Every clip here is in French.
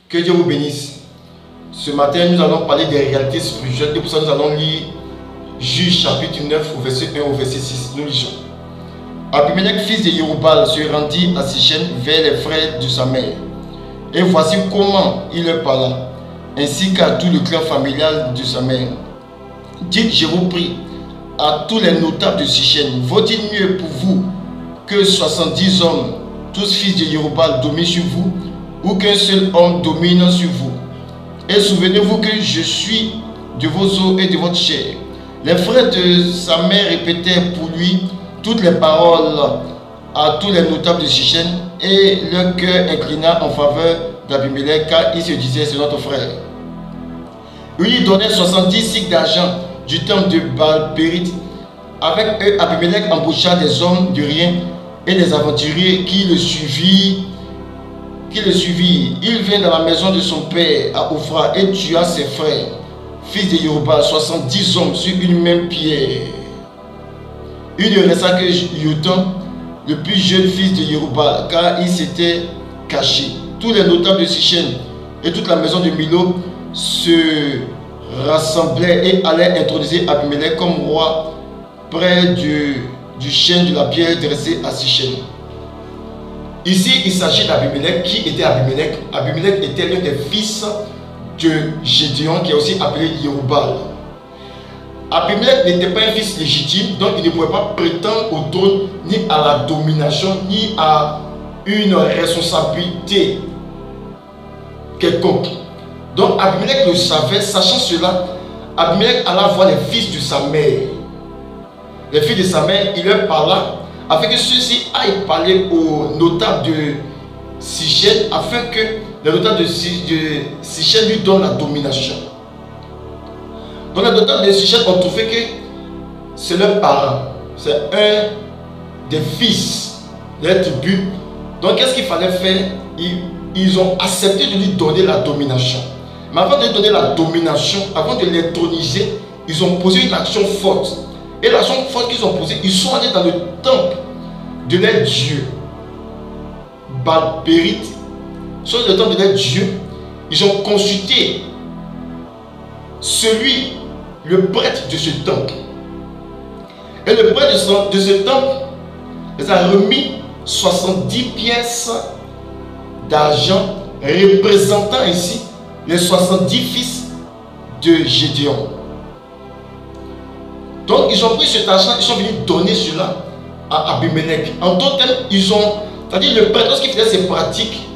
Que Dieu vous bénisse. Ce matin, nous allons parler des réalités spirituelles. Et pour ça, nous allons lire Juge chapitre 9, au verset 1 au verset 6. Nous lisons. Abimelech, fils de Yerubal, se rendit à Sichem vers les frères de sa mère. Et voici comment il leur parla, ainsi qu'à tout le clan familial de sa mère. Dites, je vous prie, à tous les notables de Sichem, vaut-il mieux pour vous que 70 hommes, tous fils de Yerubal, dominent sur vous, ou qu'un seul homme domine sur vous? Et souvenez-vous que je suis de vos os et de votre chair. Les frères de sa mère répétèrent pour lui toutes les paroles à tous les notables de Sichem, et leur cœur inclina en faveur d'Abimelech, car il se disait, c'est notre frère. Ils lui donnèrent 70 cycles d'argent du temple de Baal-Périth. Avec eux, Abimelech embaucha des hommes de rien et des aventuriers qui le suivirent. Il vint dans la maison de son père à Ophra et tua ses frères, fils de Yerubal, 70 hommes sur une même pierre. Il ne resta que Yotam, le plus jeune fils de Yerubal, car il s'était caché. Tous les notables de Sichem et toute la maison de Milo se rassemblaient et allaient introduire Abimelech comme roi près du chêne de la pierre dressé à Sichem. Ici, il s'agit d'Abimelech. Qui était Abimelech? Abimelech était l'un des fils de Gédéon, qui est aussi appelé Yerubal. Abimelech n'était pas un fils légitime, donc il ne pouvait pas prétendre au trône, ni à la domination, ni à une responsabilité quelconque. Donc Abimelech le savait. Sachant cela, Abimelech alla voir les fils de sa mère. Les fils de sa mère, il leur parla afin que ceux-ci aillent parler aux notables de Sichem, afin que les notables de Sichem lui donnent la domination. Donc les notables de Sichem ont trouvé que c'est leur parent, c'est un des fils de la tribu. Donc qu'est-ce qu'il fallait faire? Ils ont accepté de lui donner la domination. Mais avant de lui donner la domination, avant de l'introniser, ils ont posé une action forte. Et l'action forte qu'ils ont posée, ils sont allés dans le temple de leur Dieu, Baal-Périth. Sur le temple de leur Dieu, ils ont consulté le prêtre de ce temple. Et le prêtre de ce temple les a remis 70 pièces d'argent représentant ici les 70 fils de Gédéon. Donc ils ont pris cet argent, ils sont venus donner cela à Abimelech. En d'autres termes, c'est-à-dire le prêtre, lorsqu'il faisait ses pratiques,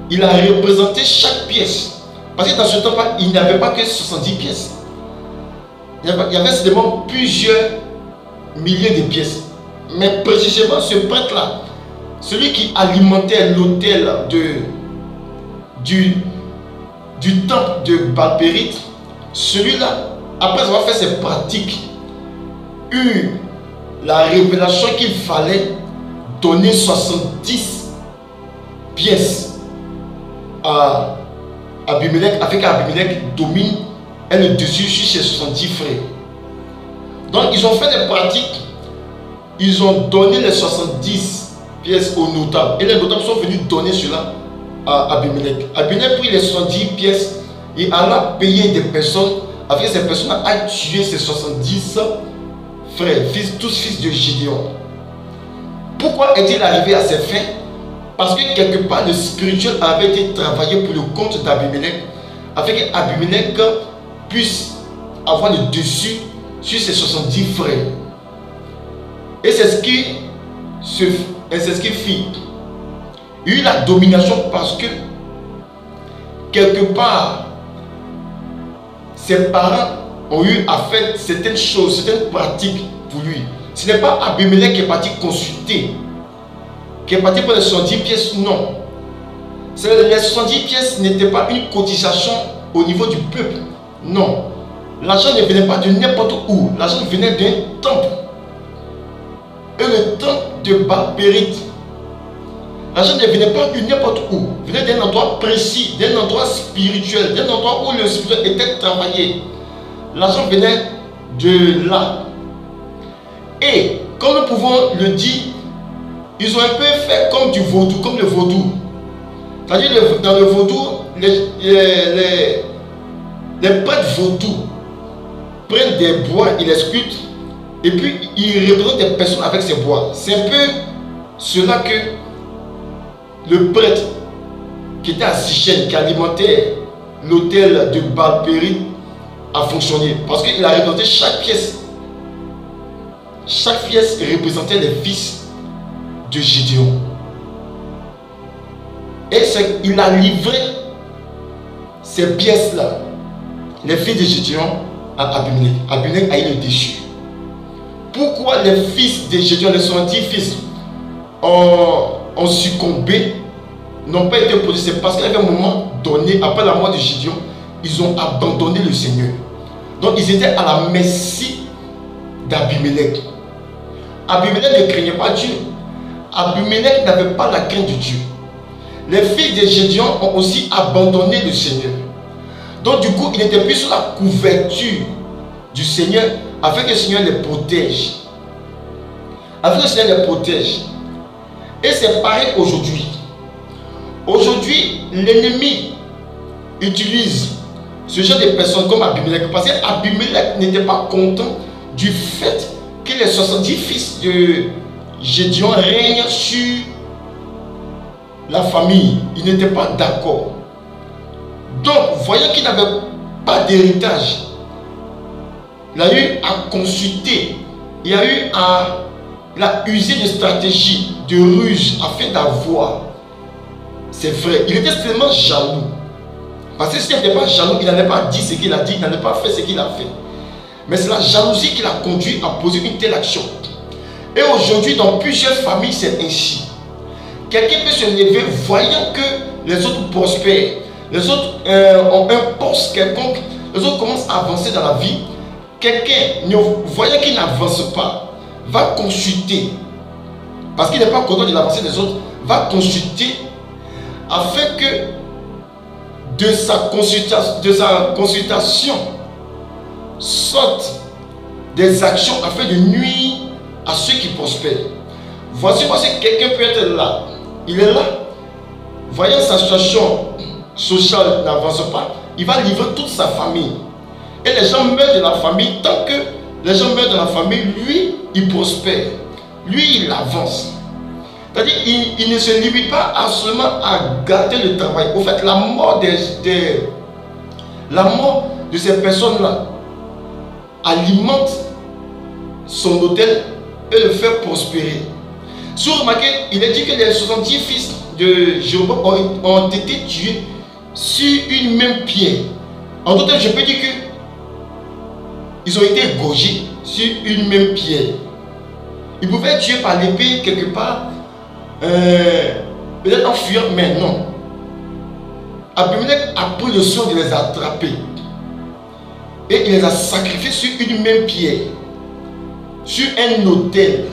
il a représenté chaque pièce. Parce que dans ce temps-là, il n'y avait pas que 70 pièces. Il y avait seulement plusieurs milliers de pièces. Mais précisément ce prêtre-là, celui qui alimentait l'autel du temple de Baal-Périth, celui-là, après avoir fait ses pratiques, eut la révélation qu'il fallait donner 70 pièces à Abimelech, afin qu'Abimelech domine et le dessus sur ses 70 frères. Donc ils ont fait des pratiques, ils ont donné les 70 pièces aux notables, et les notables sont venus donner cela à Abimelech. Abimelech prit les 70 pièces et alla payer des personnes, afin que ces personnes aillent tuer ces 70 frères, tous fils de Gédéon. Pourquoi est-il arrivé à ces fins? Parce que quelque part le spirituel avait été travaillé pour le compte d'Abimelech, afin qu'Abimelech puisse avoir le dessus sur ses 70 frères. Et c'est ce qu'il fit. Il eut la domination parce que quelque part ses parents ont eu à faire certaines choses, certaines pratiques pour lui. Ce n'est pas Abimelech qui est parti consulter, qui est parti pour les 70 pièces, non. Les 70 pièces n'étaient pas une cotisation au niveau du peuple, non. L'argent ne venait pas de n'importe où, l'argent venait d'un temple. Et le temple de Baal-Périth, l'argent ne venait pas de n'importe où, venait d'un endroit précis, d'un endroit spirituel, d'un endroit où le spirituel était travaillé. L'argent venait de là, Et comme nous pouvons le dire, ils ont un peu fait comme du vaudou, comme le vaudou. C'est-à-dire dans le vaudou, les prêtres vaudous prennent des bois, ils les sculptent et puis ils représentent des personnes avec ces bois. C'est un peu cela que le prêtre qui était à Sichem, qui alimentait l'autel de Baal-Périt, a fonctionné. Parce qu'il a représenté chaque pièce. Chaque pièce représentait les fils de Gédéon. Et il a livré ces pièces-là, les fils de Gédéon, à Abimelech. Abimelech a eu le déchu. Pourquoi les fils de Gédéon, les 70 fils, ont succombé, n'ont pas été posés? C'est parce qu'à un moment donné, après la mort de Gédéon, ils ont abandonné le Seigneur. Donc ils étaient à la merci d'Abimelech. Abimelech ne craignait pas Dieu. Abimelech n'avait pas la crainte de Dieu. Les fils de Gédéon ont aussi abandonné le Seigneur. Donc du coup, ils n'étaient plus sous la couverture du Seigneur, afin que le Seigneur les protège. Afin que le Seigneur les protège. Et c'est pareil aujourd'hui. Aujourd'hui, l'ennemi utilise ce genre de personnes comme Abimelech, parce qu'Abimelech n'était pas content du fait que les 70 fils de Gédéon règnent sur la famille. Il n'était pas d'accord. Donc, voyant qu'il n'avait pas d'héritage, il a eu à consulter, il a eu à user de stratégies, de ruses, afin d'avoir ses frères. Il était tellement jaloux. Parce que s'il n'était pas jaloux, il n'allait pas dire ce qu'il a dit, il n'allait pas faire ce qu'il a fait. Mais c'est la jalousie qui l'a conduit à poser une telle action. Et aujourd'hui, dans plusieurs familles, c'est ainsi. Quelqu'un peut se lever voyant que les autres prospèrent, les autres ont un poste quelconque, les autres commencent à avancer dans la vie. Quelqu'un, voyant qu'il n'avance pas, va consulter, parce qu'il n'est pas content de l'avancée des autres, va consulter afin que de sa consultation sortent des actions afin de nuire à ceux qui prospèrent. Voici que quelqu'un peut être là. Il est là. Voyant sa situation sociale n'avance pas, il va livrer toute sa famille. Et les gens meurent de la famille. Tant que les gens meurent de la famille, lui, il prospère. Lui, il avance. C'est-à-dire, il ne se limite pas seulement à garder le travail. Au fait, la mort de ces personnes-là alimente son hôtel et le fait prospérer. Si vous remarquez, il est dit que les 70 fils de Jéroboam ont été tués sur une même pierre. En d'autres termes, je peux dire que ils ont été égorgés sur une même pierre. Ils pouvaient être tués par l'épée quelque part, peut-être en fuyant, mais non. Abimelech a pris le soin de les attraper et il les a sacrifiés sur une même pierre, sur un autel.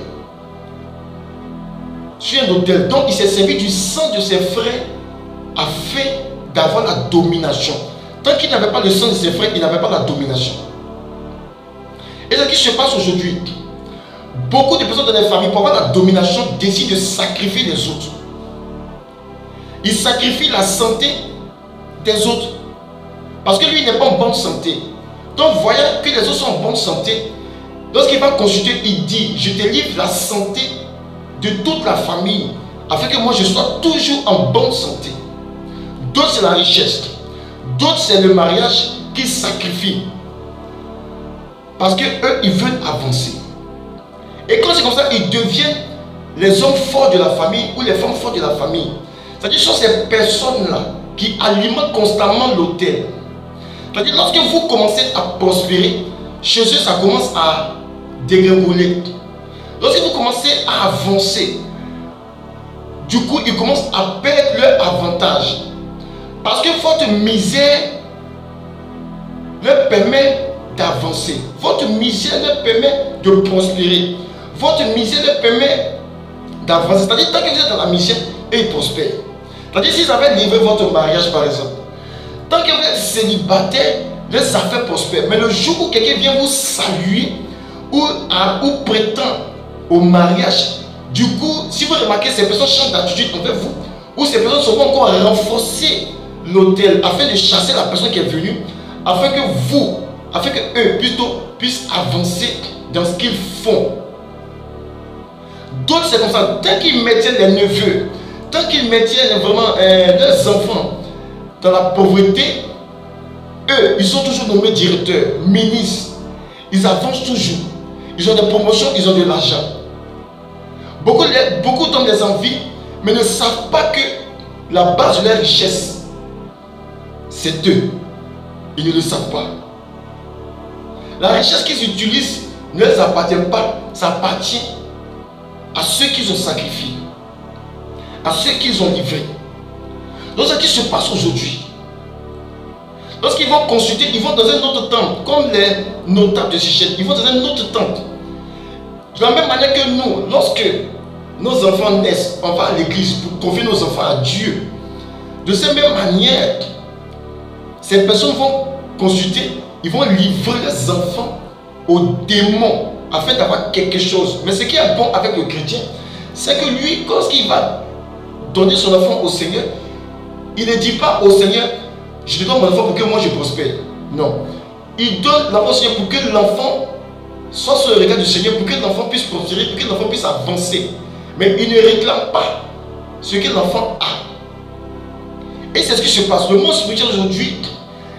Sur un autel. Donc il s'est servi du sang de ses frères afin d'avoir la domination. Tant qu'il n'avait pas le sang de ses frères, il n'avait pas la domination. Et ce qui se passe aujourd'hui, beaucoup de personnes dans les familles, pour avoir la domination, décident de sacrifier les autres. Ils sacrifient la santé des autres. Parce que lui, il n'est pas en bonne santé. Donc, voyant que les autres sont en bonne santé, lorsqu'il va consulter, il dit, je te livre la santé de toute la famille, afin que moi, je sois toujours en bonne santé. D'autres, c'est la richesse. D'autres, c'est le mariage qu'ils sacrifient. Parce qu'eux, ils veulent avancer. Et quand c'est comme ça, ils deviennent les hommes forts de la famille ou les femmes fortes de la famille. C'est-à-dire, ce sont ces personnes-là qui alimentent constamment l'autel. C'est-à-dire, lorsque vous commencez à prospérer, chez eux, ça commence à dégringoler. Lorsque vous commencez à avancer, du coup, ils commencent à perdre leur avantage. Parce que votre misère leur permet d'avancer. Votre misère leur permet de prospérer. Votre misère leur permet d'avancer. C'est-à-dire, tant que vous êtes dans la misère, et ils prospèrent. C'est-à-dire, s'ils avaient livré votre mariage, par exemple, tant que vous êtes célibataire, les affaires prospèrent. Mais le jour où quelqu'un vient vous saluer, ou prétend au mariage. Du coup, si vous remarquez, ces personnes changent d'attitude envers vous, ou ces personnes sont encore renforcer l'autel afin de chasser la personne qui est venue, afin que eux plutôt puissent avancer dans ce qu'ils font. D'autres, c'est comme ça. Tant qu'ils maintiennent les neveux, tant qu'ils maintiennent vraiment leurs enfants dans la pauvreté, eux, ils sont toujours nommés directeurs, ministres. Ils avancent toujours. Ils ont des promotions, ils ont de l'argent. Beaucoup d'hommes les envient, mais ne savent pas que la base de leur richesse, c'est eux. Ils ne le savent pas. La richesse qu'ils utilisent ne leur appartient pas, ça appartient à ceux qu'ils ont sacrifiés, à ceux qu'ils ont livrés. Donc ce qui se passe aujourd'hui, lorsqu'ils vont consulter, ils vont dans un autre temple, comme les notables de Sichet, ils vont dans un autre temple. De la même manière que nous, lorsque nos enfants naissent, on va à l'église pour confier nos enfants à Dieu. De cette même manière, ces personnes vont consulter, ils vont livrer leurs enfants aux démons afin d'avoir quelque chose. Mais ce qui est bon avec le chrétien, c'est que lui, lorsqu'il va donner son enfant au Seigneur, il ne dit pas au Seigneur, je te donne mon enfant pour que moi je prospère. Non. Il donne l'enfant au Seigneur pour que l'enfant soit sur le regard du Seigneur, pour que l'enfant puisse prospérer, pour que l'enfant puisse avancer. Mais il ne réclame pas ce que l'enfant a. Et c'est ce qui se passe. Le monde spirituel aujourd'hui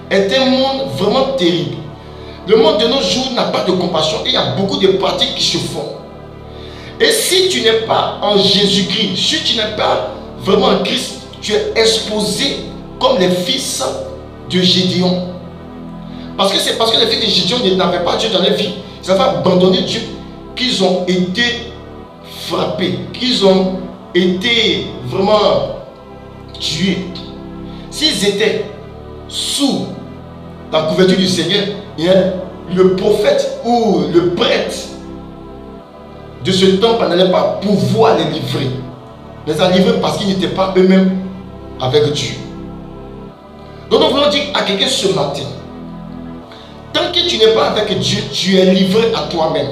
est un monde vraiment terrible. Le monde de nos jours n'a pas de compassion et il y a beaucoup de pratiques qui se font. Et si tu n'es pas en Jésus-Christ, si tu n'es pas vraiment en Christ, tu es exposé comme les fils de Gédéon. Parce que c'est parce que les fils de Gédéon n'avaient pas Dieu dans leur vie, ils avaient abandonné Dieu, qu'ils ont été frappés, qu'ils ont été vraiment tués. S'ils étaient sous la couverture du Seigneur, le prophète ou le prêtre de ce temple n'allait pas pouvoir les livrer. Les a livrés parce qu'ils n'étaient pas eux-mêmes avec Dieu. Donc nous voulons dire à quelqu'un ce matin, tant que tu n'es pas avec Dieu, tu es livré à toi-même.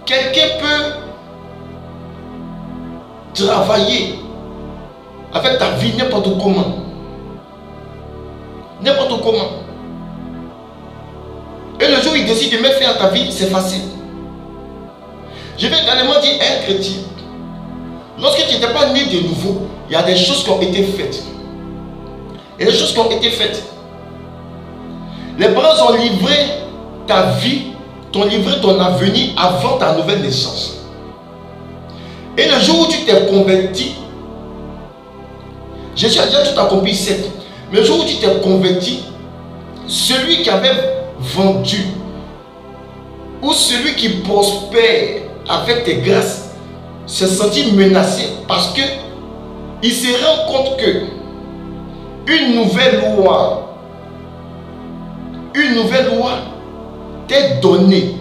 Quelqu'un peut travailler avec ta vie n'importe comment. N'importe comment. Et le jour où il décide de mettre fin à ta vie, c'est facile. Je vais également dire à un chrétien, lorsque tu n'étais pas né de nouveau, il y a des choses qui ont été faites. Il y a des choses qui ont été faites. Les parents ont livré ta vie, t'ont livré ton avenir avant ta nouvelle naissance. Et le jour où tu t'es converti, Jésus a déjà tout accompli, certes. Mais le jour où tu t'es converti, celui qui avait vendu ou celui qui prospère avec tes grâces s'est senti menacé parce que il se rend compte que une nouvelle loi t'est donnée.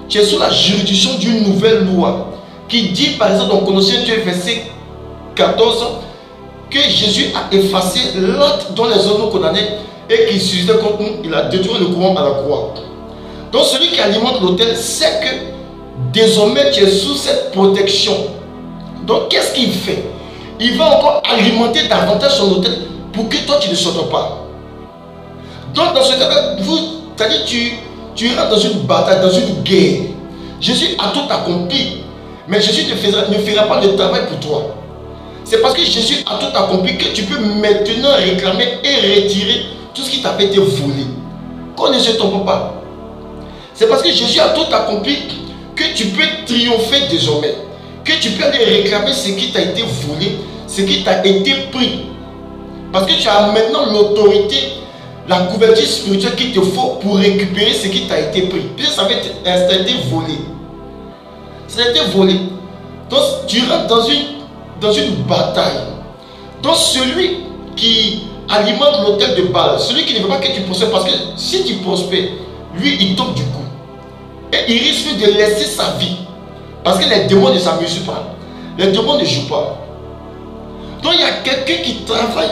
Tu es sous la juridiction d'une nouvelle loi qui dit par exemple dans Colossiens 2 verset 14 que Jésus a effacé l'acte dont les hommes nous condamnaient et qui suscitait contre nous, il a détruit le courant à la croix. Donc celui qui alimente l'autel sait que désormais tu es sous cette protection. Donc qu'est-ce qu'il fait? Il va encore alimenter davantage son autel pour que toi tu ne sortes pas. Donc dans ce cas-là, c'est-à-dire tu rentres dans une bataille, dans une guerre. Jésus a tout accompli, mais Jésus ne fera pas le travail pour toi. C'est parce que Jésus a tout accompli que tu peux maintenant réclamer et retirer tout ce qui t'a été volé. Qu'on ne se trompe pas. C'est parce que Jésus a tout accompli que tu peux triompher désormais. Que tu peux aller réclamer ce qui t'a été volé, ce qui t'a été pris. Parce que tu as maintenant l'autorité, la couverture spirituelle qu'il te faut pour récupérer ce qui t'a été pris. Puisque ça a été volé. Ça a été volé. Donc tu rentres dans une bataille. Donc celui qui alimente l'autel de Baal, celui qui ne veut pas que tu prospères, parce que si tu prospères, lui il tombe du coup. Et il risque de laisser sa vie. Parce que les démons ne s'amusent pas. Les démons ne jouent pas. Donc il y a quelqu'un qui travaille,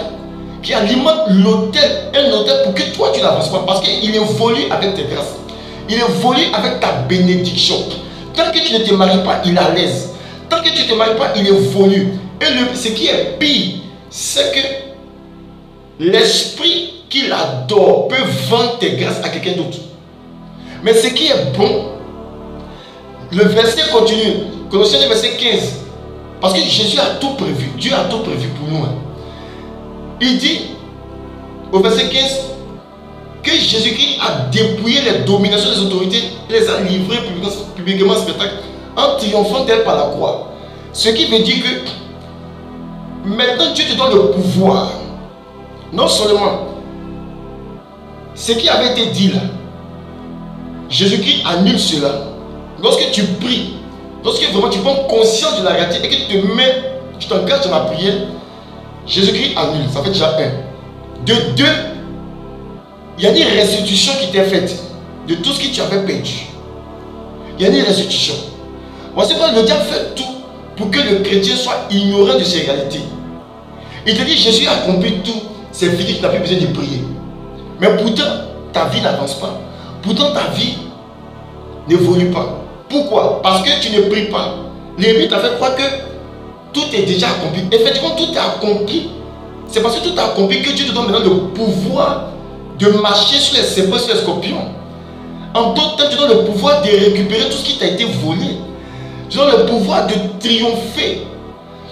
qui alimente l'autel, un autel pour que toi tu n'avances pas. Parce qu'il évolue avec tes grâces. Il évolue avec ta bénédiction. Tant que tu ne te maries pas, il est à l'aise. Tant que tu ne te maries pas, il évolue. Et ce qui est pire, c'est que l'esprit qu'il adore peut vendre tes grâces à quelqu'un d'autre. Mais ce qui est bon, le verset continue. Colossiens verset 15. Parce que Jésus a tout prévu. Dieu a tout prévu pour nous. Il dit au verset 15 que Jésus-Christ a dépouillé les dominations des autorités et les a livrées publiquement en spectacle en triomphant d'elles par la croix. Ce qui veut dire que maintenant Dieu te donne le pouvoir. Non seulement ce qui avait été dit là, Jésus-Christ annule cela. Lorsque tu pries, lorsque vraiment tu prends conscience de la réalité et que tu t'engages dans la prière, Jésus-Christ annule. Ça fait déjà un. De deux, il y a une restitution qui t'est faite de tout ce que tu avais perdu. Il y a une restitution. Voici pourquoi le diable fait tout pour que le chrétien soit ignorant de ses réalités. Il te dit Jésus a accompli tout, c'est fini, tu n'as plus besoin de prier. Mais pourtant, ta vie n'avance pas. Pourtant, ta vie n'évolue pas. Pourquoi? Parce que tu ne pries pas. L'ennemi t'a fait croire que tout est déjà accompli. Effectivement, tout est accompli. C'est parce que tout est accompli que Dieu te donne maintenant le pouvoir de marcher sur les serpents, sur les scorpions. En d'autres temps, tu donnes le pouvoir de récupérer tout ce qui t'a été volé. Tu donnes le pouvoir de triompher.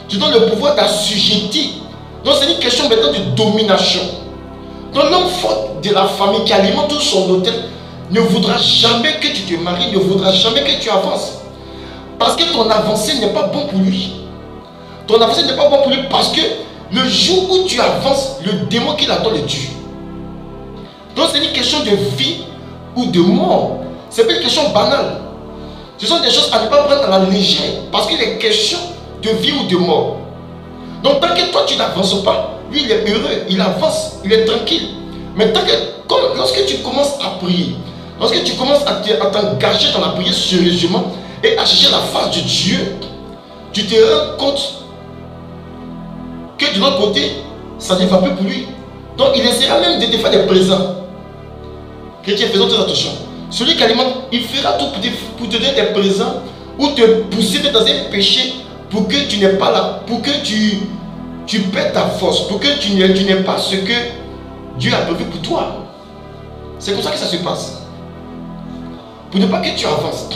Tu donnes le pouvoir d'assujettir. Donc c'est une question maintenant de domination. Donc l'homme fort de la famille qui alimente tout son hôtel ne voudra jamais que tu te maries, ne voudra jamais que tu avances. Parce que ton avancée n'est pas bon pour lui. Ton avancée n'est pas bon pour lui parce que le jour où tu avances, le démon qui l'attend le tue. Donc c'est une question de vie ou de mort. Ce n'est pas une question banale. Ce sont des choses à ne pas prendre à la légère. Parce qu'il est question de vie ou de mort. Donc tant que toi tu n'avances pas, lui il est heureux, il avance, il est tranquille. Mais tant que, lorsque tu commences à prier, lorsque tu commences à t'engager dans la prière sérieusement et à chercher la face de Dieu, tu te rends compte que de l'autre côté, ça ne va plus pour lui. Donc il essaiera même de te faire des présents. Chrétien, faisons très attention. Celui qui alimente, il fera tout pour te donner des présents ou te pousser dans un péché pour que tu n'es pas là, pour que tu perds ta force, pour que tu n'aies pas ce que Dieu a prévu pour toi. C'est comme ça que ça se passe. Pour ne pas que tu avances.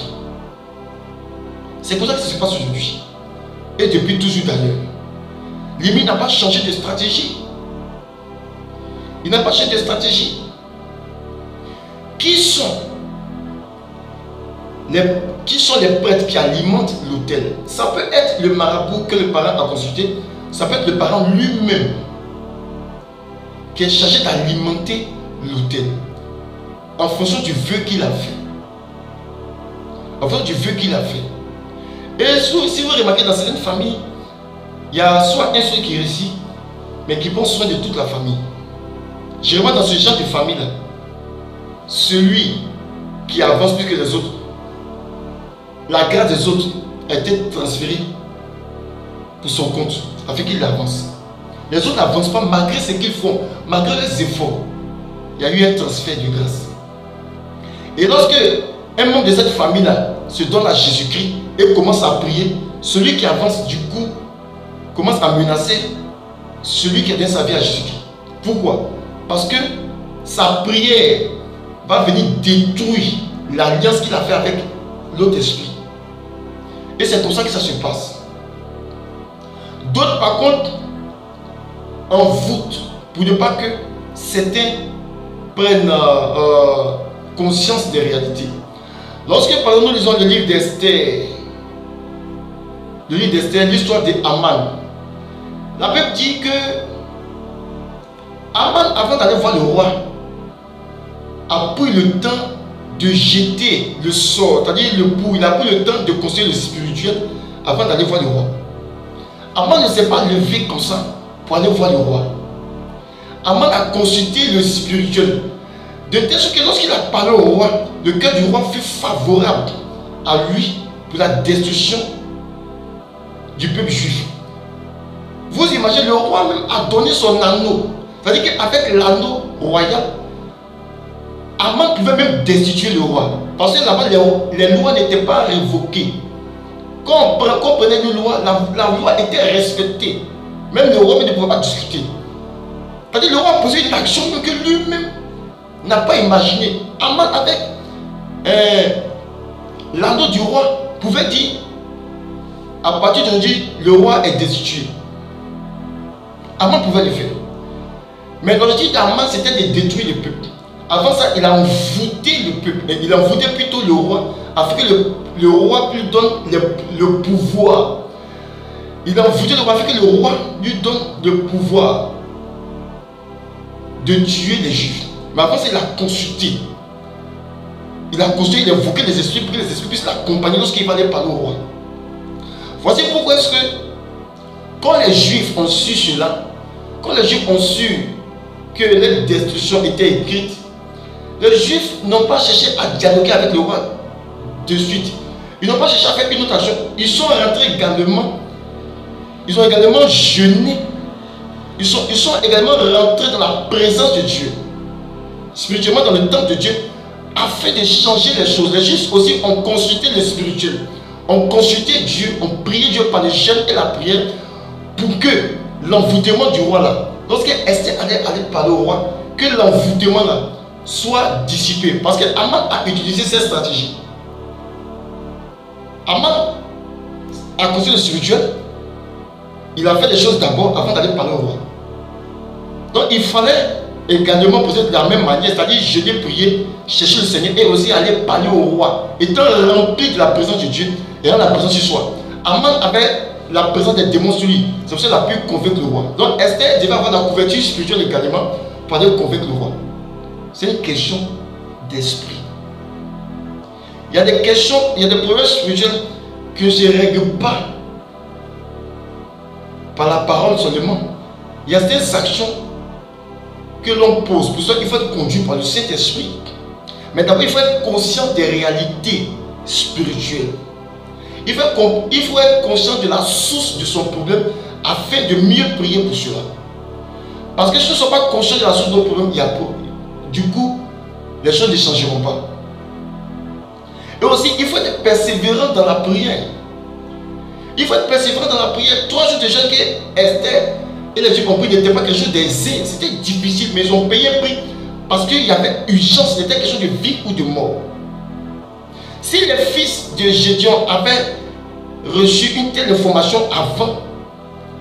C'est comme ça que ça se passe aujourd'hui. Et depuis toujours d'ailleurs. L'ennemi n'a pas changé de stratégie. Il n'a pas changé de stratégie. Qui sont les prêtres qui alimentent l'autel? Ça peut être le marabout que le parent a consulté. Ça peut être le parent lui-même qui est chargé d'alimenter l'autel en fonction du vœu qu'il a fait. En fonction du vœu qu'il a fait. Et si vous remarquez dans certaines familles, il y a soit un seul qui réussit, mais qui prend soin de toute la famille. Je remarque dans ce genre de famille-là, celui qui avance plus que les autres, la grâce des autres a été transférée pour son compte, afin qu'il avance. Les autres n'avancent pas malgré ce qu'ils font, malgré les efforts. Il y a eu un transfert de grâce. Et lorsque un membre de cette famille-là se donne à Jésus-Christ et commence à prier, celui qui avance du coup commence à menacer celui qui a donné sa vie à Jésus-Christ. Pourquoi? Parce que sa prière va venir détruire l'alliance qu'il a fait avec l'autre esprit. Et c'est comme ça que ça se passe. D'autres par contre en voûte pour ne pas que certains prennent conscience des réalités. Lorsque par exemple nous lisons le livre d'Esther, l'histoire d'Aman, la Bible dit que Aman, avant d'aller voir le roi, a pris le temps de jeter le sort, c'est-à-dire le pou. Il a pris le temps de construire le spirituel avant d'aller voir le roi. Aman ne s'est pas levé comme ça pour aller voir le roi. Aman a consulté le spirituel. De telle sorte que lorsqu'il a parlé au roi, le cœur du roi fut favorable à lui pour la destruction du peuple juif. Vous imaginez, le roi même a donné son anneau. C'est-à-dire qu'avec l'anneau royal, Aman pouvait même destituer le roi. Parce que là-bas, les lois n'étaient pas révoquées. Quand on prenait une loi, la loi était respectée. Même le roi ne pouvait pas discuter. C'est-à-dire le roi posait une action que lui-même n'a pas imaginé. Aman avec l'anneau du roi pouvait dire, à partir d'aujourd'hui, le roi est destitué. Aman pouvait le faire. Mais l'objectif d'Aman, c'était de détruire le peuple. Avant ça, il a envoûté le peuple. Il a envoûté plutôt le roi, afin que le roi lui donne le pouvoir. Il a envoûté le roi, afin que le roi lui donne le pouvoir de tuer les Juifs. Mais avant ça, il a consulté. Il a consulté, il a invoqué les esprits pour que les esprits puissent l'accompagner lorsqu'il fallait parler au roi. Voici pourquoi est-ce que, quand les Juifs ont su cela, quand les Juifs ont su que la destruction était écrite, les Juifs n'ont pas cherché à dialoguer avec le roi de suite. Ils n'ont pas cherché à faire une autre action. Ils sont rentrés également. Ils ont également jeûné. Ils sont également rentrés dans la présence de Dieu. Spirituellement dans le temple de Dieu. Afin de changer les choses. Les Juifs aussi ont consulté le spirituel. Ont consulté Dieu. Ont prié Dieu par le jeûne et la prière. Pour que l'envoûtement du roi là. Lorsque Esther allait parler au roi. Que l'envoûtement là soit dissipé. Parce que Aman a utilisé cette stratégie. Aman a consulté le spirituel. Il a fait des choses d'abord avant d'aller parler au roi. Donc il fallait également poser de la même manière, c'est-à-dire jeûner, prier, chercher le Seigneur et aussi aller parler au roi, étant rempli de la présence de Dieu et dans la présence sur soi. Aman avait la présence des démons sur lui, c'est pour ça qu'il a pu convaincre le roi. Donc Esther devait avoir la couverture spirituelle également pour aller convaincre le roi. C'est une question d'esprit. Il y a des questions, il y a des problèmes spirituels que je ne règle pas par la parole seulement. Il y a des actions que l'on pose. Pour ça, il faut être conduit par le Saint-Esprit. Mais d'abord, il faut être conscient des réalités spirituelles. Il faut être conscient de la source de son problème afin de mieux prier pour cela. Parce que si nous ne sommes pas conscients de la source de nos problèmes, du coup, les choses ne changeront pas. Et aussi, il faut être persévérant dans la prière. Il faut être persévérant dans la prière. 3 jours de jeûne que Esther et les Juifs ont pris n'était pas quelque chose d'aisé. C'était difficile, mais ils ont payé un prix. Parce qu'il y avait urgence, c'était quelque chose de vie ou de mort. Si les fils de Gédéon avaient reçu une telle information avant,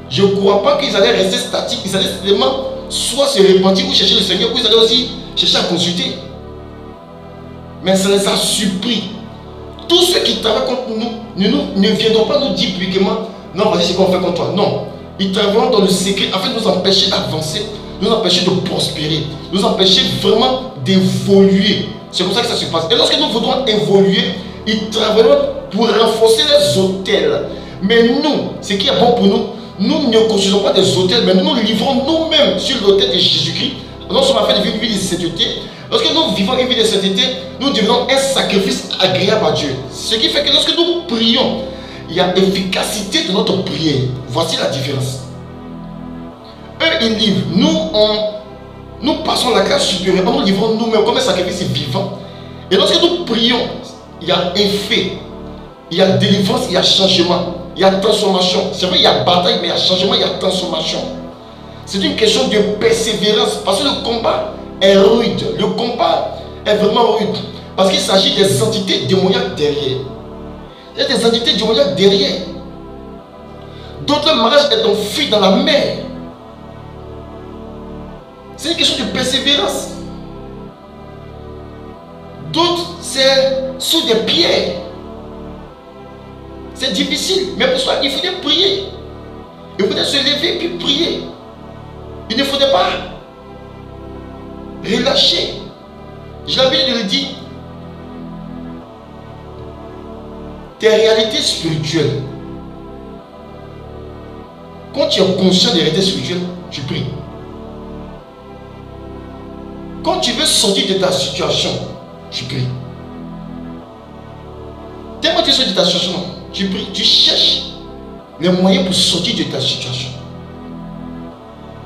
je ne crois pas qu'ils allaient rester statiques. Ils allaient simplement soit se repentir ou chercher le Seigneur, ou ils allaient aussi chercher à consulter. Mais ça les a surpris. Tous ceux qui travaillent contre nous ne viendront pas nous dire publiquement, non, vas-y, c'est qu'on fait contre toi. Non. Ils travaillent dans le secret afin de nous empêcher d'avancer, nous empêcher de prospérer, nous empêcher vraiment d'évoluer. C'est comme ça que ça se passe. Et lorsque nous voudrons évoluer, ils travaillent pour renforcer les autels. Mais nous, ce qui est bon pour nous, nous ne construisons pas des autels, mais nous livrons nous-mêmes sur l'autel de Jésus-Christ. Nous sommes afin de vivre une vie de sainteté. Lorsque nous vivons une vie de sainteté, nous devenons un sacrifice agréable à Dieu. Ce qui fait que lorsque nous prions, il y a efficacité de notre prière. Voici la différence. Eux, ils livrent. Nous passons la classe supérieure. Nous livrons nous-mêmes comme un sacrifice vivant. Et lorsque nous prions, il y a effet. Il y a délivrance, il y a changement. Il y a transformation. C'est vrai, il y a bataille, mais il y a changement, il y a transformation. C'est une question de persévérance. Parce que le combat est rude. Le combat est vraiment rude. Parce qu'il s'agit des entités démoniaques derrière. Il y a des entités démoniaques derrière. D'autres mariages est enfui dans la mer. C'est une question de persévérance. D'autres, c'est sous des pierres. C'est difficile. Mais pour ça, il faudrait prier. Il faudrait se lever puis prier. Il ne faudrait pas relâcher. Je l'avais de le dire. Tes réalités spirituelles. Quand tu es conscient des réalités spirituelles, tu pries. Quand tu veux sortir de ta situation, tu pries. Tellement tu sors de ta situation, tu pries, tu cherches les moyens pour sortir de ta situation.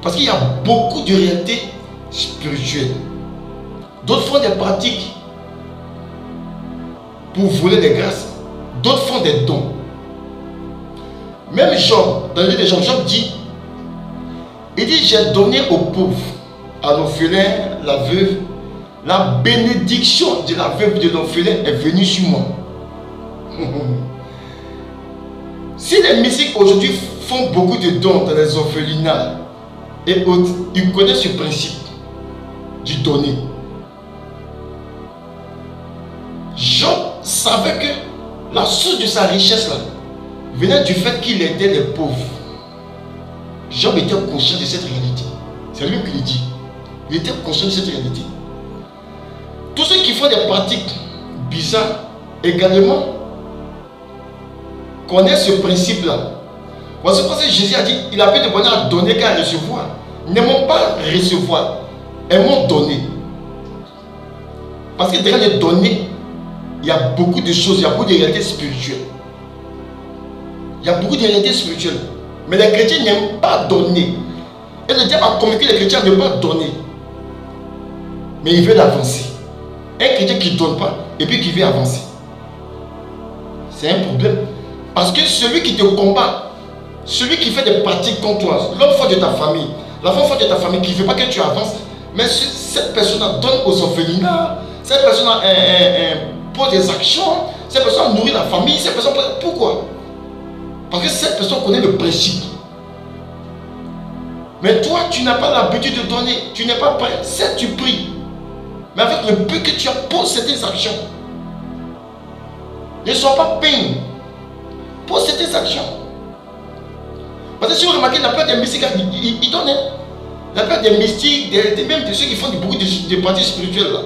Parce qu'il y a beaucoup de réalités spirituelles. D'autres font des pratiques pour voler les grâces. D'autres font des dons. Même Job, dans le livre de Job, Job dit, il dit, j'ai donné aux pauvres, à l'orphelin, la veuve. La bénédiction de la veuve de l'orphelin est venue sur moi. Si les mystiques aujourd'hui font beaucoup de dons dans les orphelinats et autres, ils connaissent ce principe du donner. Job savait que la source de sa richesse là, venait du fait qu'il aidait les pauvres. Job était conscient de cette réalité. C'est lui qui le dit. Il était conscient de cette réalité. Tous ceux qui font des pratiques bizarres également connaissent ce principe-là. Voici pourquoi Jésus a dit, il a plus de bonheur à donner qu'à recevoir. N'aimons pas recevoir, aimons donner. Parce que derrière le donner, il y a beaucoup de choses, il y a beaucoup de réalités spirituelles. Il y a beaucoup de réalités spirituelles. Mais les chrétiens n'aiment pas donner. Et le diable a convaincu les chrétiens de ne pas donner. Mais ils veulent avancer. Un chrétien qui ne donne pas et puis qui veut avancer, c'est un problème. Parce que celui qui te combat, celui qui fait des pratiques contre toi, l'homme fort de ta famille, la femme forte de ta famille qui ne veut pas que tu avances, mais cette personne donne aux orphelinats, cette personne pose des actions, cette personne nourrit la famille, cette personne... Pourquoi? Parce que cette personne connaît le principe. Mais toi, tu n'as pas l'habitude de donner, tu n'es pas prêt, certes tu pries. Mais avec le peu que tu as, pose certaines actions. Ne sois pas peine. Pose certaines actions. Parce que si vous remarquez, la plupart des mystiques, ils donnent. La plupart des mystiques, même de ceux qui font beaucoup de pratiques spirituelles, là,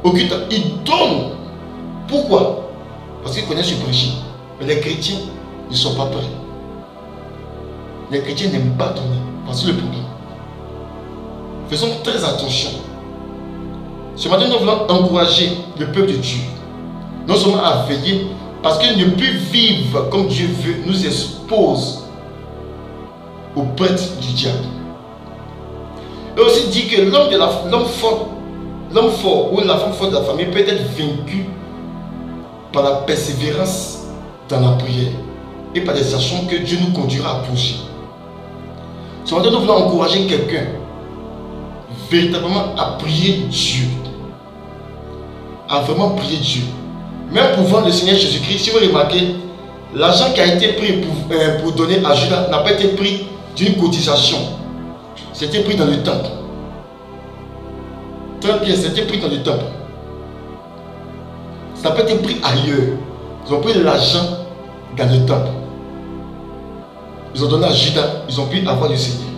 occultes, ils donnent. Pourquoi? Parce qu'ils connaissent ce principe. Mais les chrétiens ne sont pas prêts. Les chrétiens n'aiment pas donner. Voici le problème. Faisons très attention. Ce matin, nous voulons encourager le peuple de Dieu, non seulement à veiller, parce que ne plus vivre comme Dieu veut nous expose aux prêtres du diable. Et aussi dit que l'homme fort ou la femme forte de la famille peut être vaincu par la persévérance dans la prière et par des actions que Dieu nous conduira à poser. Ce matin, nous voulons encourager quelqu'un véritablement à prier Dieu. À vraiment prier Dieu. Même pour vendre le Seigneur Jésus-Christ, si vous remarquez, l'argent qui a été pris pour donner à Judas n'a pas été pris d'une cotisation. C'était pris dans le temple. 30 pièces, c'était pris dans le temple. Ça n'a pas été pris ailleurs. Ils ont pris l'argent dans le temple. Ils ont donné à Judas, ils ont pu avoir le Seigneur.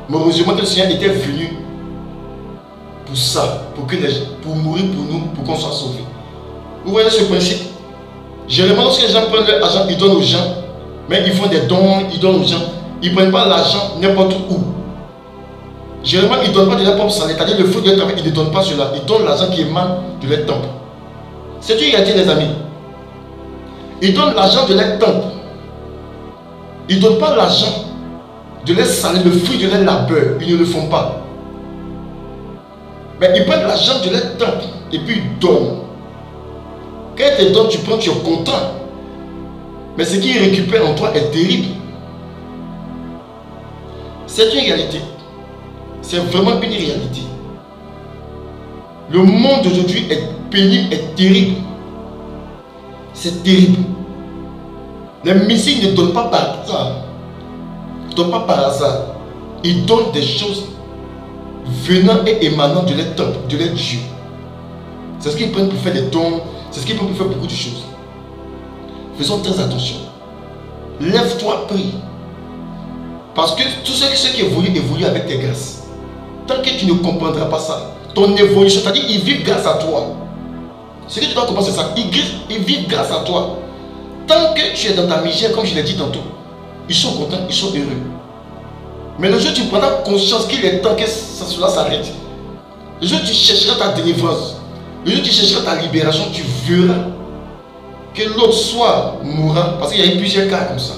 Mais heureusement que le Seigneur était venu pour ça, pour mourir pour nous, pour qu'on soit sauvés. Vous voyez ce principe? Généralement, lorsque les gens prennent leur argent, ils donnent aux gens, mais ils font des dons, ils donnent aux gens. Ils ne prennent pas l'argent n'importe où. Généralement, ils ne donnent pas de leur propre salaire, c'est-à-dire le fruit de leur travail, ils ne donnent pas cela. Ils donnent l'argent qui émane de leur temple. C'est une réalité, les amis. Ils donnent l'argent de leur temple. Ils ne donnent pas l'argent de leur salaire, le fruit de leur labeur. Ils ne le font pas. Mais ils prennent l'argent de leur temple et puis ils donnent. Quand ils te donnent, tu prends, tu es content. Mais ce qu'ils récupèrent en toi est terrible. C'est une réalité. C'est vraiment une réalité. Le monde d'aujourd'hui est pénible, est terrible. C'est terrible. Les mystiques ne donnent pas par hasard. Ils ne donnent pas par hasard. Ils donnent des choses venant et émanant de leur temple, de leur Dieu. C'est ce qu'ils prennent pour faire des dons. C'est ce qu'ils prennent pour faire beaucoup de choses. Faisons très attention. Lève-toi, prie. Parce que tout ce qui évolue avec tes grâces. Tant que tu ne comprendras pas ça, ton évolution, c'est-à-dire ils vivent grâce à toi. Ce que tu dois comprendre, c'est ça. Ils vivent grâce à toi. Tant que tu es dans ta misère, comme je l'ai dit tantôt, ils sont contents, ils sont heureux. Mais le jour où tu prendras conscience qu'il est temps que cela s'arrête, le jour où tu chercheras ta délivrance, le jour où tu chercheras ta libération, tu verras que l'autre soit mourant. Parce qu'il y a eu plusieurs cas comme ça.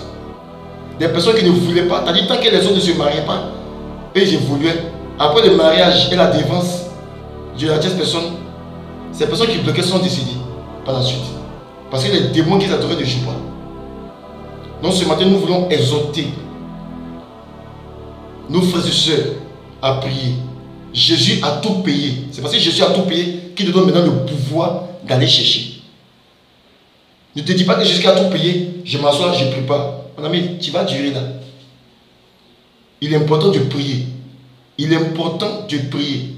Des personnes qui ne voulaient pas, c'est-à-dire tant que les autres ne se mariaient pas, eux ils évoluaient. Après le mariage et la défense de la tierce personne, Ces personnes qui bloquaient sont décédées par la suite. Parce que les démons qu'ils adoraient ne jouent pas. Donc ce matin, nous voulons exhorter nos frères et sœurs à prier. Jésus a tout payé. C'est parce que Jésus a tout payé qu'il te donne maintenant le pouvoir d'aller chercher. Ne te dis pas que Jésus a tout payé, je m'assois, je ne prie pas. Mon ami, tu vas durer là. Il est important de prier. Il est important de prier.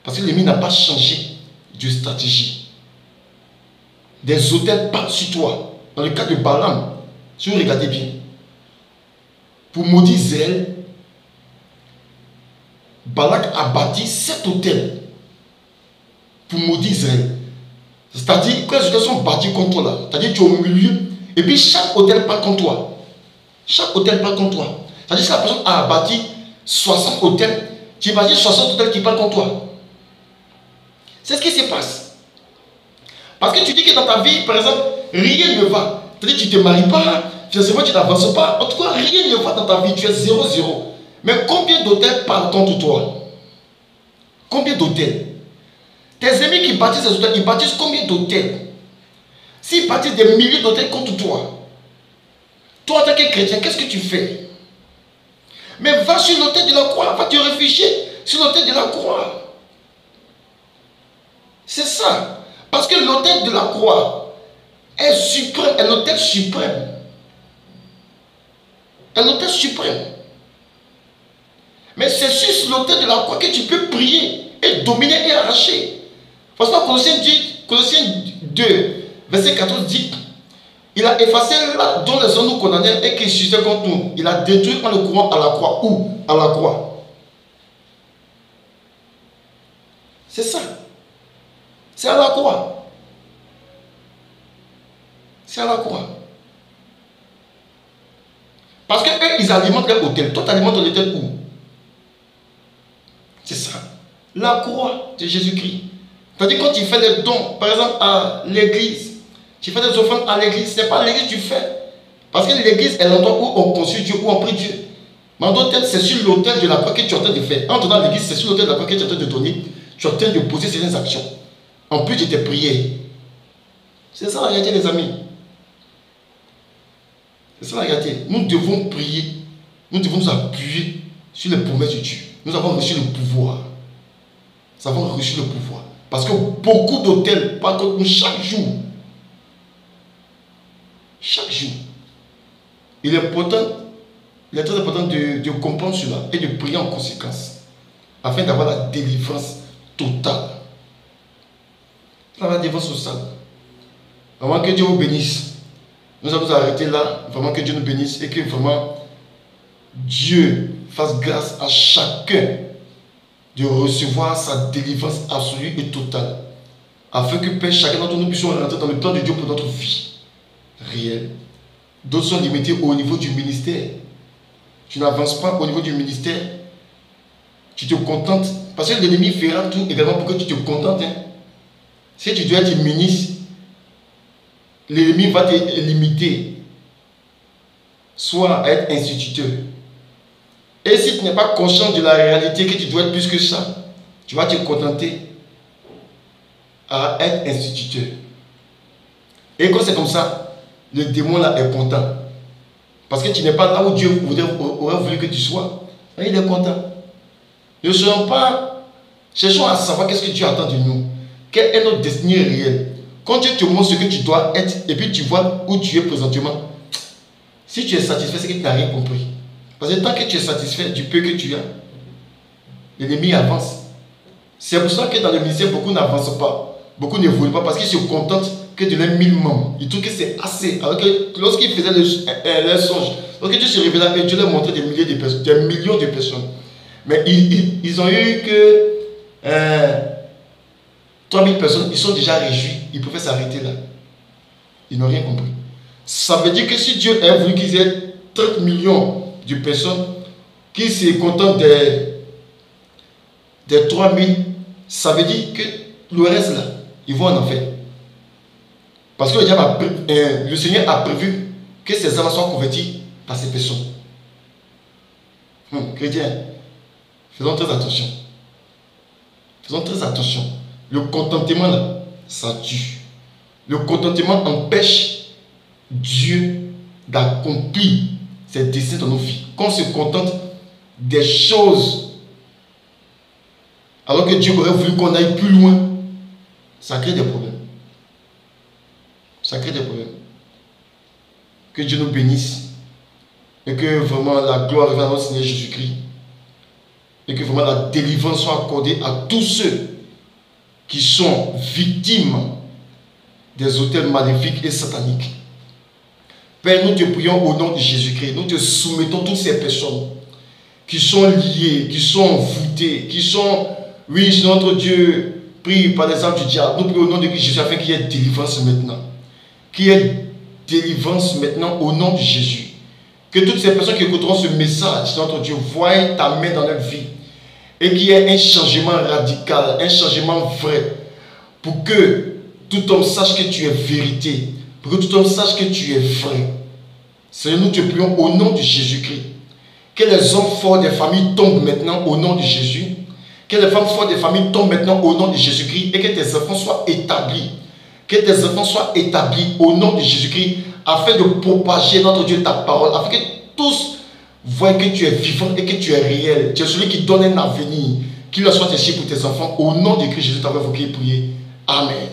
Parce que l'ennemi n'a pas changé de stratégie. Des autels partent sur toi. Dans le cas de Balaam, si vous regardez bien, pour maudire Israël, Balak a bâti 7 autels pour maudire Israël. C'est-à-dire que les autels sont bâtis contre toi là. C'est-à-dire que tu es au milieu. Et puis chaque autel part contre toi. Chaque autel part contre toi. C'est-à-dire que si la personne a bâti 60 autels, tu imagines 60 autels qui partent contre toi. C'est ce qui se passe. Parce que tu dis que dans ta vie, par exemple, rien ne va. C'est-à-dire que tu ne te maries pas, financièrement tu n'avances pas. En tout cas, rien ne va dans ta vie. Tu es 0-0. Mais combien d'autels parlent contre toi? Combien d'autels? Tes amis qui bâtissent ces hôtels, ils bâtissent combien d'hôtels? S'ils bâtissent des milliers d'hôtels contre toi, toi en tant que chrétien, qu'est-ce que tu fais? Mais va sur l'autel de la croix, va te réfugier sur l'autel de la croix. C'est ça. Parce que l'autel de la croix est suprême, est l'autel suprême. Est l'autel suprême. Mais c'est sur l'autel de la croix que tu peux prier et dominer et arracher. Parce que Colossiens 2, verset 14 dit, il a effacé là dont les hommes nous condamnaient et qui suscitaient contre nous. Il a détruit en le courant à la croix. Où? À la croix. C'est ça. C'est à la croix. C'est à la croix. Parce qu'eux, ils alimentent leur hôtel. Toi, tu alimentes ton hôtel où? C'est ça. La croix de Jésus-Christ. C'est-à-dire quand tu fais des dons, par exemple à l'église, tu fais des offrandes à l'église, ce n'est pas à l'église que tu fais. Parce que l'église est l'endroit où on consulte Dieu, où on prie Dieu. Mais en d'autres termes, c'est sur l'autel de la croix que tu es en train de faire. En donnant à l'église, c'est sur l'autel de la croix que tu es en train de donner. Tu es en train de poser certaines actions. En plus de tes prières. C'est ça la réalité, les amis. C'est ça la réalité. Nous devons prier. Nous devons nous appuyer sur les promesses de Dieu. Nous avons reçu le pouvoir. Nous avons reçu le pouvoir. Parce que beaucoup d'hôtels partent contre nous chaque jour. Chaque jour. Il est très important de comprendre cela et de prier en conséquence. Afin d'avoir la délivrance totale. La délivrance totale. Vraiment que Dieu vous bénisse. Nous allons nous arrêter là. Vraiment que Dieu nous bénisse et que vraiment Dieu fasse grâce à chacun de recevoir sa délivrance absolue et totale. Afin que Père, chacun d'entre nous puissions rentrer dans le plan de Dieu pour notre vie réelle. D'autres sont limités au niveau du ministère. Tu n'avances pas au niveau du ministère. Tu te contentes. Parce que l'ennemi fera tout également pour que tu te contentes. Hein. Si tu dois être ministre, l'ennemi va te limiter. Soit à être instituteur. Et si tu n'es pas conscient de la réalité que tu dois être plus que ça, tu vas te contenter à être instituteur. Et quand c'est comme ça, le démon là est content. Parce que tu n'es pas là où Dieu aurait voulu que tu sois. Et il est content. Ne soyons pas... Cherchons à savoir qu'est-ce que Dieu attend de nous. Quelle est notre destinée réelle. Quand Dieu te montre ce que tu dois être et puis tu vois où tu es présentement, si tu es satisfait, c'est que tu n'as rien compris. Parce que tant que tu es satisfait du peu que tu as, l'ennemi avance. C'est pour ça que dans le ministère, beaucoup n'avancent pas. Beaucoup n'évoluent pas parce qu'ils se contentent que de leurs 1000 membres. Ils trouvent que c'est assez. Alors que lorsqu'ils faisaient leur songe, lorsque Dieu se révélait, Dieu leur montrait des milliers de personnes, des millions de personnes. Mais ils ont eu que 3000 personnes, ils sont déjà réjouis. Ils pouvaient s'arrêter là. Ils n'ont rien compris. Ça veut dire que si Dieu a voulu qu'ils aient 30 millions de personnes qui se contentent des 3000, ça veut dire que le reste là, ils vont en enfer. Parce que le Seigneur a prévu que ces âmes soient convertis par ces personnes. Chrétiens, faisons très attention. Faisons très attention. Le contentement, là, ça tue. Le contentement empêche Dieu d'accomplir ses desseins dans nos vies. Quand on se contente des choses, alors que Dieu aurait voulu qu'on aille plus loin, ça crée des problèmes. Ça crée des problèmes. Que Dieu nous bénisse. Et que vraiment la gloire revienne à notre Seigneur Jésus-Christ. Et que vraiment la délivrance soit accordée à tous ceux qui sont victimes des autels maléfiques et sataniques. Père, nous te prions au nom de Jésus-Christ. Nous te soumettons toutes ces personnes qui sont liées, qui sont envoûtées, qui sont, oui, notre Dieu, pris par les armes du diable. Nous prions au nom de Jésus afin qu'il y ait délivrance maintenant. Qu'il y ait délivrance maintenant au nom de Jésus. Que toutes ces personnes qui écouteront ce message, notre Dieu, voient ta main dans leur vie. Et qu'il y ait un changement radical, un changement vrai. Pour que tout homme sache que tu es vérité. Pour que tout homme sache que tu es vrai. Seigneur, nous te prions au nom de Jésus-Christ. Que les hommes forts des familles tombent maintenant au nom de Jésus. Que les femmes fortes des familles tombent maintenant au nom de Jésus-Christ. Et que tes enfants soient établis. Que tes enfants soient établis au nom de Jésus-Christ. Afin de propager, notre Dieu, ta parole. Afin que tous voient que tu es vivant et que tu es réel. Tu es celui qui donne un avenir. Qu'il en soit ainsi pour tes enfants. Au nom de Christ Jésus, t'avais invoqué et prié. Amen.